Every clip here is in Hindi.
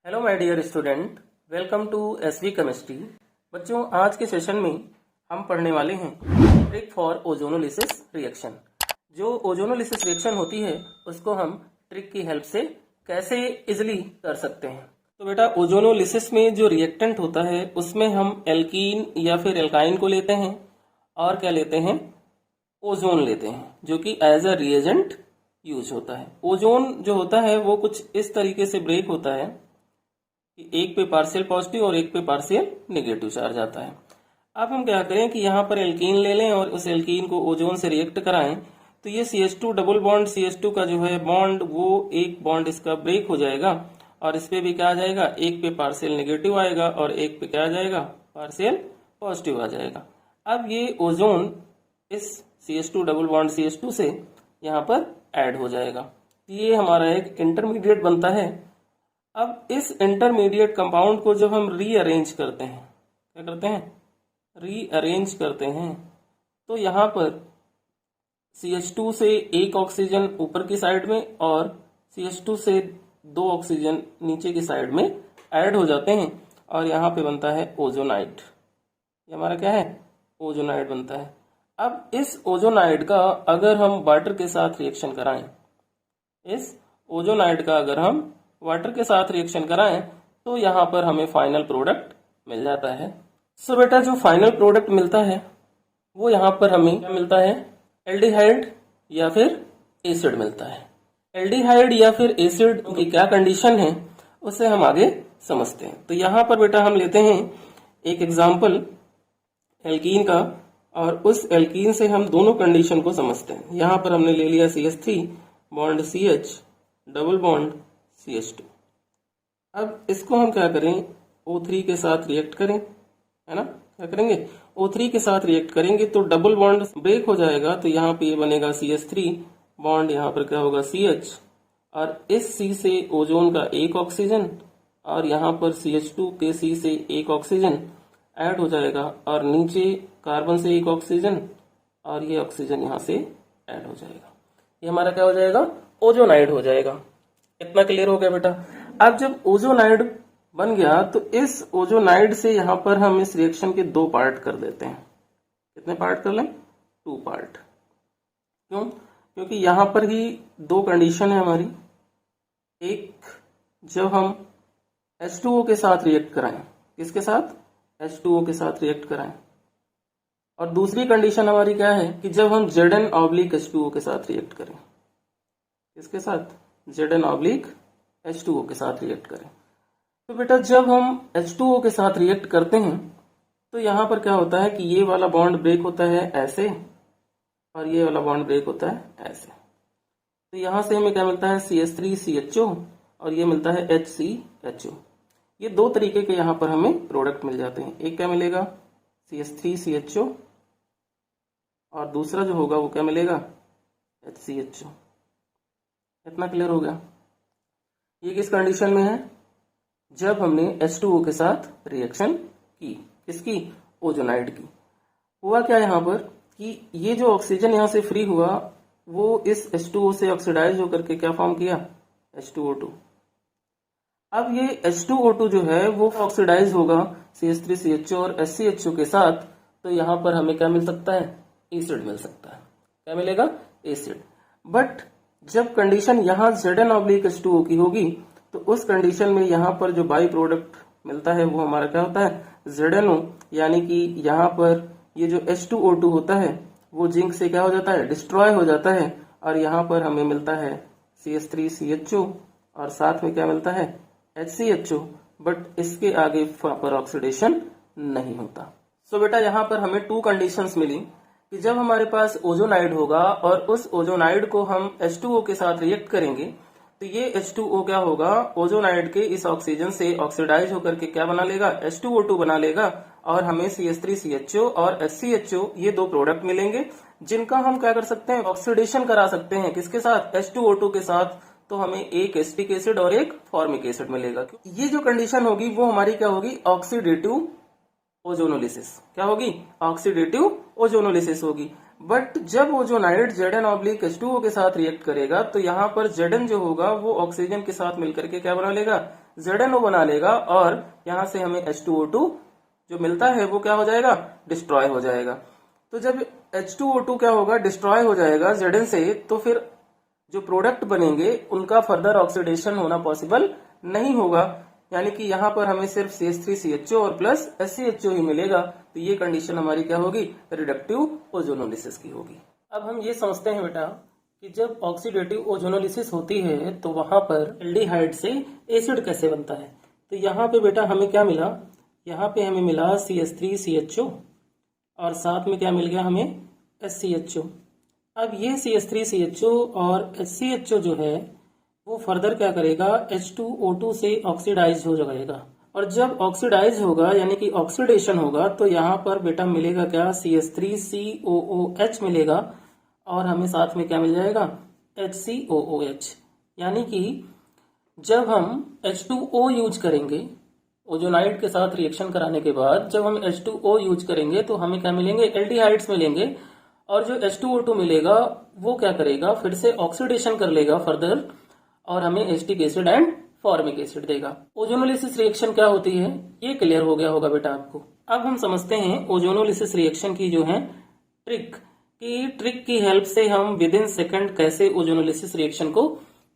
Hello my dear student, welcome to SV chemistry. बच्चों, आज के सेशन में हम पढ़ने वाले हैं ट्रिक फॉर ओजोनोलिसिस रिएक्शन। जो ओजोनोलिसिस रिएक्शन होती है उसको हम ट्रिक की हेल्प से कैसे इजिली कर सकते हैं। तो बेटा, ओजोनोलिसिस में जो रिएक्टेंट होता है उसमें हम एल्कीन या फिर एल्काइन को लेते हैं और क्या लेते हैं, ओजोन लेते हैं, जो कि एज अ रिएजेंट यूज होता है। ओजोन जो होता है वो कुछ इस तरीके से ब्रेक होता है कि एक पे पार्शियल पॉजिटिव और एक पे पार्शियल नेगेटिव चार्ज आता है। अब हम क्या करें कि यहाँ पर एल्कीन ले लें और उस एल्कीन को ओजोन से रिएक्ट कराएं, तो ये CH2 डबल बॉन्ड CH2 का जो है बॉन्ड, वो एक बॉन्ड इसका ब्रेक हो जाएगा और इस पे भी क्या आ जाएगा, एक पे पार्शियल नेगेटिव आएगा और एक पे क्या आ जाएगा, पार्शियल पॉजिटिव आ जाएगा। अब ये ओजोन इस CH2 डबल बॉन्ड CH2 से यहाँ पर ऐड हो जाएगा। ये हमारा एक इंटरमीडिएट बनता है। अब इस इंटरमीडिएट कंपाउंड को जब हम रीअरेंज करते हैं, क्या करते हैं, रीअरेंज करते हैं, तो यहाँ पर CH2 से एक ऑक्सीजन ऊपर की साइड में और CH2 से दो ऑक्सीजन नीचे की साइड में ऐड हो जाते हैं और यहाँ पे बनता है ओजोनाइड। ये हमारा क्या है, ओजोनाइड बनता है। अब इस ओजोनाइड का अगर हम वाटर के साथ रिएक्शन कराएं, इस ओजोनाइड का अगर हम वाटर के साथ रिएक्शन कराएं, तो यहाँ पर हमें फाइनल प्रोडक्ट मिल जाता है। सो बेटा, जो फाइनल प्रोडक्ट मिलता है वो यहाँ पर हमें क्या मिलता है, एल्डिहाइड या फिर एसिड मिलता है। एल्डिहाइड या फिर एसिड की क्या कंडीशन है उसे हम आगे समझते हैं। तो यहाँ पर बेटा हम लेते हैं एक एग्जाम्पल एल्कीन का और उस एल्कीन से हम दोनों कंडीशन को समझते हैं। यहाँ पर हमने ले लिया CH3 bond CH double bond CH2। अब इसको हम क्या करें, O3 के साथ रिएक्ट करें, है ना। क्या करेंगे, O3 के साथ रिएक्ट करेंगे तो डबल बॉन्ड ब्रेक हो जाएगा। तो यहाँ पे ये बनेगा CH3 बॉन्ड, यहाँ पर क्या होगा CH, और इस C से ओजोन का एक ऑक्सीजन और यहाँ पर CH2 के C से एक ऑक्सीजन ऐड हो जाएगा और नीचे कार्बन से एक ऑक्सीजन और ये ऑक्सीजन यहाँ से ऐड हो जाएगा। ये हमारा क्या हो जाएगा, ओजोनाइड हो जाएगा। इतना क्लियर हो गया बेटा। अब जब ओजोनाइड बन गया तो इस ओजोनाइड से यहाँ पर हम इस रिएक्शन के दो पार्ट कर देते हैं। कितने पार्ट कर लें, 2 पार्ट। क्यों, क्योंकि यहाँ पर ही दो कंडीशन है हमारी। एक, जब हम H2O के साथ रिएक्ट कराएं, किसके साथ, H2O के साथ रिएक्ट कराएं, और दूसरी कंडीशन हमारी क्या है कि जब हम Zn/H2O के साथ रिएक्ट करें, किसके साथ, Zn/H2O के साथ रिएक्ट करें। तो बेटा जब हम H2O के साथ रिएक्ट करते हैं तो यहाँ पर क्या होता है कि ये वाला बॉन्ड ब्रेक होता है ऐसे और ये वाला बॉन्ड ब्रेक होता है ऐसे। तो यहाँ से हमें क्या मिलता है, CH3CHO और ये मिलता है HCHO। ये दो तरीके के यहाँ पर हमें प्रोडक्ट मिल जाते हैं। एक क्या मिलेगा, CH3CHO, और दूसरा जो होगा वो क्या मिलेगा, HCHO। इतना क्लियर हो गया। ये किस कंडीशन में है, जब हमने H2O के साथ रिएक्शन की, किसकी, ओजोनाइड की। हुआ क्या यहाँ पर कि ये जो ऑक्सीजन यहाँ से फ्री हुआ वो इस H2O से ऑक्सीडाइज होकर के क्या फॉर्म किया, H2O2। अब ये H2O2 जो है वो ऑक्सीडाइज होगा CH3CHO और HCHO के साथ, तो यहाँ पर हमें क्या मिल सकता है, एसिड मिल सकता है। क्या मिलेगा, एसिड। बट जब कंडीशन यहाँ Zn/H2O की होगी तो उस कंडीशन में यहाँ पर जो बाई प्रोडक्ट मिलता है वो हमारा क्या होता है, ZnO, यानी कि यहाँ पर ये जो H2O2 होता है वो जिंक से क्या हो जाता है, डिस्ट्रॉय हो जाता है और यहाँ पर हमें मिलता है CH3CHO और साथ में क्या मिलता है, HCHO। बट इसके आगे पर ऑक्सीडेशन नहीं होता। सो बेटा यहाँ पर हमें 2 कंडीशंस मिली कि जब हमारे पास ओजोनाइड होगा और उस ओजोनाइड को हम H2O के साथ रिएक्ट करेंगे तो ये H2O क्या होगा, ओजोनाइड के इस ऑक्सीजन से ऑक्सीडाइज होकर के क्या बना लेगा, H2O2 बना लेगा और हमें CH3CHO और HCHO ये दो प्रोडक्ट मिलेंगे जिनका हम क्या कर सकते हैं, ऑक्सीडेशन करा सकते हैं। किसके साथ, H2O2 के साथ। तो हमें एक एसिटिक एसिड और एक फॉर्मिक एसिड मिलेगा। ये जो कंडीशन होगी वो हमारी क्या होगी, ऑक्सीडेटिव ओजोनोलिसिस। क्या होगी, ऑक्सीडेटिव ओजोनोलिसिस होगी। बट जब ओजोनाइड Zn/H2O के साथ रिएक्ट करेगा तो यहाँ पर Zn जो होगा वो ऑक्सीजन के साथ मिलकर के क्या बना लेगा, ZnO बना लेगा और यहाँ से हमें H2O2 जो मिलता है वो क्या हो जाएगा, डिस्ट्रॉय हो जाएगा। तो जब H2O2 क्या होगा, डिस्ट्रॉय हो जाएगा Zn से, तो फिर जो प्रोडक्ट बनेंगे उनका फर्दर ऑक्सीडेशन होना पॉसिबल नहीं होगा, यानी कि यहाँ पर हमें सिर्फ CH3CHO और प्लस SCHO ही मिलेगा। तो ये कंडीशन हमारी क्या होगी, रिडक्टिव ओजोनोलिसिस की होगी। अब हम ये समझते हैं बेटा कि जब ऑक्सीडेटिव ओजोनोलिसिस होती है तो वहां पर एल्डिहाइड से एसिड कैसे बनता है। तो यहाँ पे बेटा हमें क्या मिला, यहाँ पे हमें मिला CH3CHO और साथ में क्या मिल गया हमें, SCHO। अब ये CH3CHO और SCHO जो है वो फर्दर क्या करेगा, H2O2 से ऑक्सीडाइज हो जाएगा, और जब ऑक्सीडाइज होगा यानी कि ऑक्सीडेशन होगा तो यहाँ पर बेटा मिलेगा क्या, CH3COOH मिलेगा और हमें साथ में क्या मिल जाएगा, HCOOH। यानी कि जब हम H2O यूज करेंगे ओजोनाइड के साथ रिएक्शन कराने के बाद, जब हम H2O यूज करेंगे तो हमें क्या मिलेंगे, एल्डिहाइड्स मिलेंगे, और जो H2O2 मिलेगा वो क्या करेगा, फिर से ऑक्सीडेशन कर लेगा फर्दर और हमें acetic acid and formic acid देगा। ओजोनोलिसिस रिएक्शन क्या होती है ये क्लियर हो गया होगा बेटा आपको। अब हम समझते हैं ओजोनोलिसिस रिएक्शन की जो है ट्रिक, कि ट्रिक की हेल्प से हम विद इन सेकंड कैसे ओजोनोलिसिस रिएक्शन को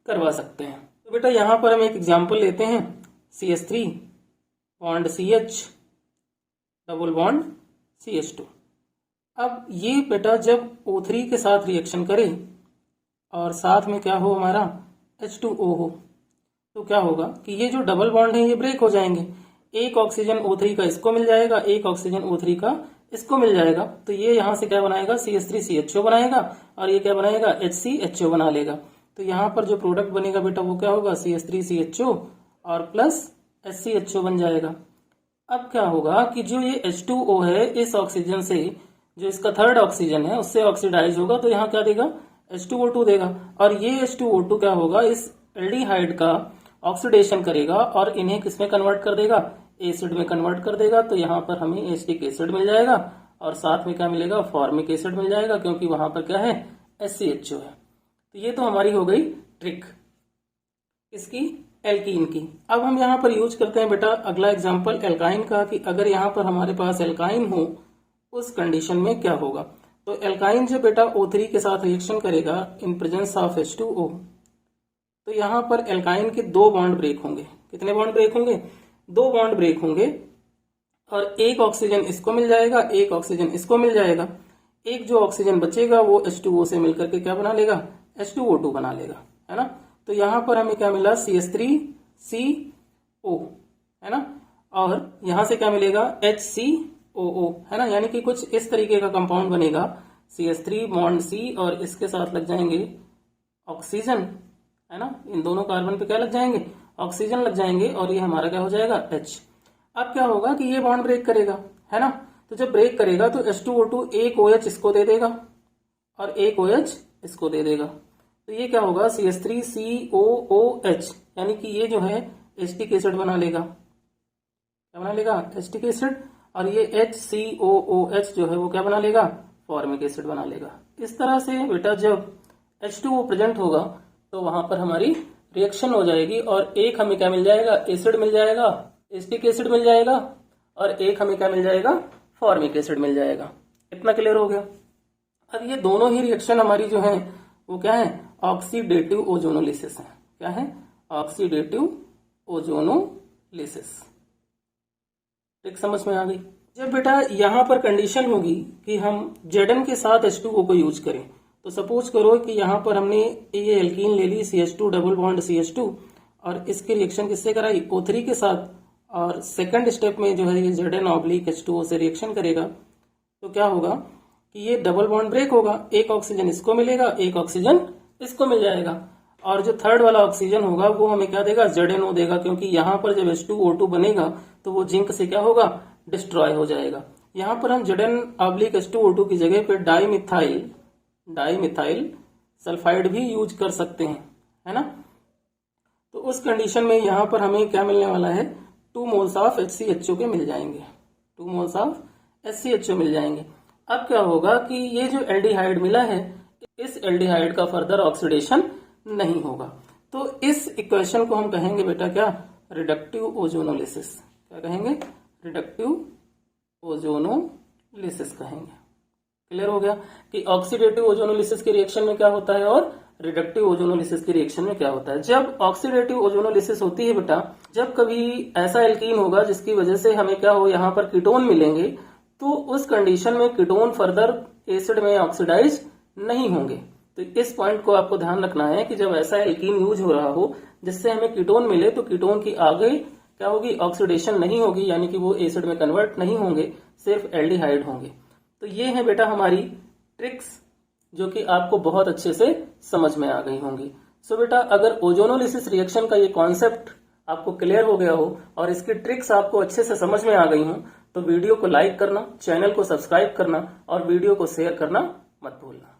करवा सकते हैं। तो बेटा यहाँ पर हम एक एग्जाम्पल लेते हैं, CH3 bond CH double bond CH2। अब ये बेटा जब O3 के साथ रिएक्शन करे और साथ में क्या हो हमारा H2O हो, तो क्या होगा कि ये जो डबल बॉन्ड है ये ब्रेक हो जाएंगे। एक ऑक्सीजन O3 का इसको मिल जाएगा, एक ऑक्सीजन O3 का इसको मिल जाएगा, तो ये यहाँ से क्या बनाएगा, CH3CHO बनाएगा और ये क्या बनाएगा, HCHO बना लेगा। तो यहाँ पर जो प्रोडक्ट बनेगा बेटा वो क्या होगा, CH3CHO और प्लस SCHO बन जाएगा। अब क्या होगा कि जो ये H2O है इस ऑक्सीजन से, जो इसका थर्ड ऑक्सीजन है उससे ऑक्सीडाइज होगा, तो यहाँ क्या देगा, H2O2 देगा, और ये H2O2 क्या होगा, इस एल्डिहाइड का ऑक्सीडेशन करेगा और इन्हें किसमें कन्वर्ट कर देगा, एसिड में कन्वर्ट कर देगा। तो यहाँ पर हमें एसिटिक एसिड मिल जाएगा और साथ में क्या मिलेगा, फॉर्मिक एसिड मिल जाएगा, क्योंकि वहां पर क्या है, SCHO है। तो ये तो हमारी हो गई ट्रिक इसकी, एल्कीन की। अब हम यहाँ पर यूज करते हैं बेटा अगला एग्जाम्पल एल्काइन का, कि अगर यहाँ पर हमारे पास एल्काइन हो उस कंडीशन में क्या होगा। तो एल्काइन जो बेटा O3 के साथ रिएक्शन करेगा इन प्रेजेंस ऑफ H2O, तो यहाँ पर एल्काइन के दो बॉन्ड ब्रेक होंगे। कितने बॉन्ड ब्रेक होंगे, दो बॉन्ड ब्रेक होंगे, और एक ऑक्सीजन इसको मिल जाएगा, एक ऑक्सीजन इसको मिल जाएगा। एक जो ऑक्सीजन बचेगा वो H2O से मिलकर के क्या बना लेगा, H2O2 बना लेगा, है ना। तो यहाँ पर हमें क्या मिला, CH3CO, है ना, और यहाँ से क्या मिलेगा, HCOO, है ना। यानी कि कुछ इस तरीके का कंपाउंड बनेगा, CH3 बॉन्ड C और इसके साथ लग जाएंगे ऑक्सीजन, है ना। इन दोनों कार्बन पे क्या लग जाएंगे, ऑक्सीजन लग जाएंगे, और ये हमारा क्या हो जाएगा, H। अब क्या होगा कि ये बॉन्ड ब्रेक करेगा, है ना। तो जब ब्रेक करेगा तो H2O2 एक OH इसको दे देगा और एक OH इसको दे देगा। तो ये क्या होगा, CH3COOH, यानी कि ये जो है एसिटिक एसिड बना लेगा, क्या बना लेगा, एसिटिक एसिड, और ये HCOOH जो है वो क्या बना लेगा, फॉर्मिक एसिड बना लेगा। इस तरह से बेटा जब H2O प्रेजेंट होगा तो वहां पर हमारी रिएक्शन हो जाएगी, और एक हमें क्या मिल जाएगा, एसिड मिल जाएगा, एसिटिक एसिड मिल जाएगा, और एक हमें क्या मिल जाएगा, फॉर्मिक एसिड मिल जाएगा। इतना क्लियर हो गया। अब ये दोनों ही रिएक्शन हमारी जो है वो क्या है, ऑक्सीडेटिव ओजोनोलिसिस है। क्या है, ऑक्सीडेटिव ओजोनोलिसिस। ट्रिक समझ में आ गई। जब बेटा यहाँ पर कंडीशन होगी कि हम Zn के साथ H2O को यूज करें, तो सपोज करो कि यहाँ पर हमने ये एल्कीन ले ली CH2 डबल बॉन्ड CH2 और इसकी रिएक्शन किससे कराई, O3 के साथ, और सेकंड स्टेप में जो है ये Zn ऑब्लिक H2O से रिएक्शन करेगा। तो क्या होगा कि ये डबल बॉन्ड ब्रेक होगा, एक ऑक्सीजन इसको मिलेगा, एक ऑक्सीजन इसको मिल जाएगा, और जो थर्ड वाला ऑक्सीजन होगा वो हमें क्या देगा, ZnO देगा, क्योंकि यहाँ पर जब H2O2 बनेगा तो वो जिंक से क्या होगा, डिस्ट्रॉय हो जाएगा। यहाँ पर हम Zn ऑब्लिक H2O2 की जगह पे डाईमिथाइल सल्फाइड भी यूज कर सकते हैं, है ना। तो उस कंडीशन में यहाँ पर हमें क्या मिलने वाला है, 2 मोल्स ऑफ HCHO के मिल जाएंगे, 2 मोल्स ऑफ SCHO मिल जाएंगे। अब क्या होगा कि ये जो एल्डिहाइड मिला है इस एल्डिहाइड का फर्दर ऑक्सीडेशन नहीं होगा। तो इस इक्वेशन को हम कहेंगे बेटा क्या, रिडक्टिव ओजोनोलिसिस। क्या कहेंगे? रिडक्टिव ओजोनोलिसिस कहेंगे। क्लियर हो गया कि ऑक्सीडेटिव ओजोनोलिसिस के रिएक्शन में क्या होता है और रिडक्टिव ओजोनोलिसिस के रिएक्शन में क्या होता है। जब ऑक्सीडेटिव ओजोनोलिसिस होती है बेटा, जब कभी ऐसा एल्कीन होगा जिसकी वजह से हमें क्या हो, यहाँ पर कीटोन मिलेंगे, तो उस कंडीशन में कीटोन फर्दर एसिड में ऑक्सीडाइज नहीं होंगे। तो इस पॉइंट को आपको ध्यान रखना है कि जब ऐसा एल्कीन यूज हो रहा हो जिससे हमें कीटोन मिले, तो कीटोन की आगे क्या होगी, ऑक्सीडेशन नहीं होगी, यानी कि वो एसिड में कन्वर्ट नहीं होंगे, सिर्फ एल्डिहाइड होंगे। तो ये है बेटा हमारी ट्रिक्स जो कि आपको बहुत अच्छे से समझ में आ गई होंगी। सो बेटा अगर ओजोनोलिसिस रिएक्शन का ये कॉन्सेप्ट आपको क्लियर हो गया हो और इसकी ट्रिक्स आपको अच्छे से समझ में आ गई हो, तो वीडियो को लाइक करना, चैनल को सब्सक्राइब करना और वीडियो को शेयर करना मत भूलना।